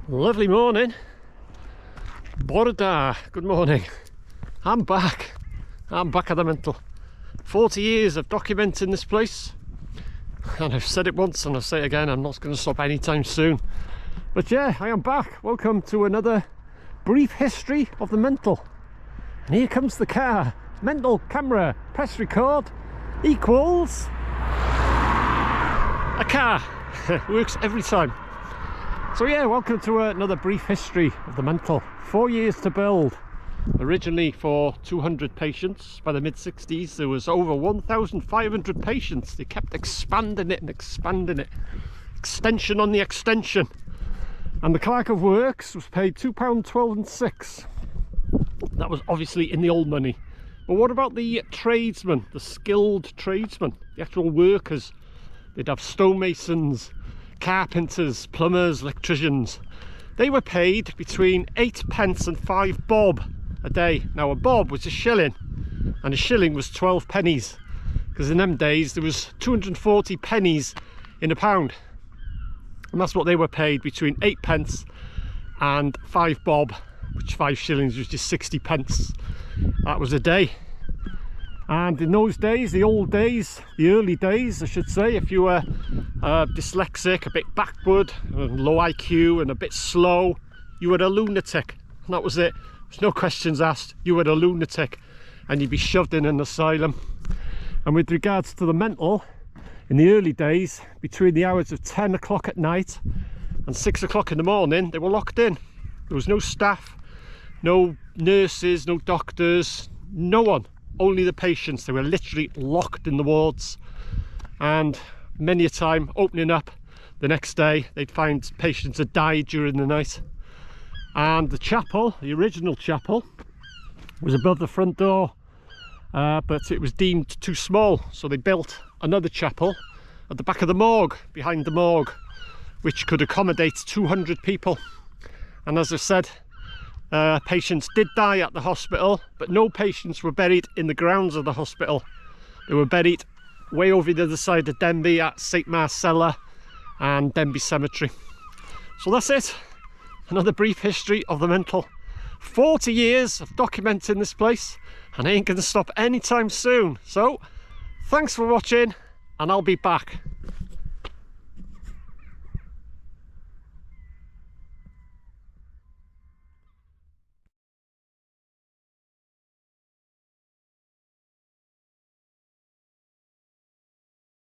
Lovely morning. Bore da. Good morning. I'm back at the mental. 40 years of documenting this place, and I've said it once and I'll say it again, I'm not going to stop anytime soon. But yeah, I am back. Welcome to another brief history of the mental. And here comes the car. Mental camera, press record equals a car. Works every time. So yeah, welcome to another brief history of the mental. 4 years to build. Originally for 200 patients. By the mid-60s there was over 1,500 patients. They kept expanding it and expanding it. Extension on the extension. And the clerk of works was paid £2.12 and 6. That was obviously in the old money. But what about the tradesmen, the skilled tradesmen, the actual workers? They'd have stonemasons, carpenters, plumbers, electricians. They were paid between 8 pence and 5 bob a day. Now a bob was a shilling, and a shilling was 12 pennies, because in them days there was 240 pennies in a pound, and that's what they were paid, between 8 pence and 5 bob, which 5 shillings was just 60 pence. That was a day. And in those days, the old days, the early days I should say, if you were dyslexic, a bit backward, low IQ and a bit slow, you were a lunatic. And that was it. There's no questions asked. You were a lunatic and you'd be shoved in an asylum. And with regards to the mental, in the early days, between the hours of 10 o'clock at night and 6 o'clock in the morning, they were locked in. There was no staff, no nurses, no doctors, no one. Only the patients. They were literally locked in the wards, and many a time opening up the next day they'd find patients had died during the night. And the chapel, the original chapel, was above the front door, but it was deemed too small, so they built another chapel at the back of the morgue, behind the morgue, which could accommodate 200 people. And as I said, patients did die at the hospital, but no patients were buried in the grounds of the hospital. They were buried way over the other side of Denbigh at St Marcella and Denbigh Cemetery. So that's it. Another brief history of the mental. 40 years of documenting this place, and I ain't going to stop anytime soon. So thanks for watching, and I'll be back.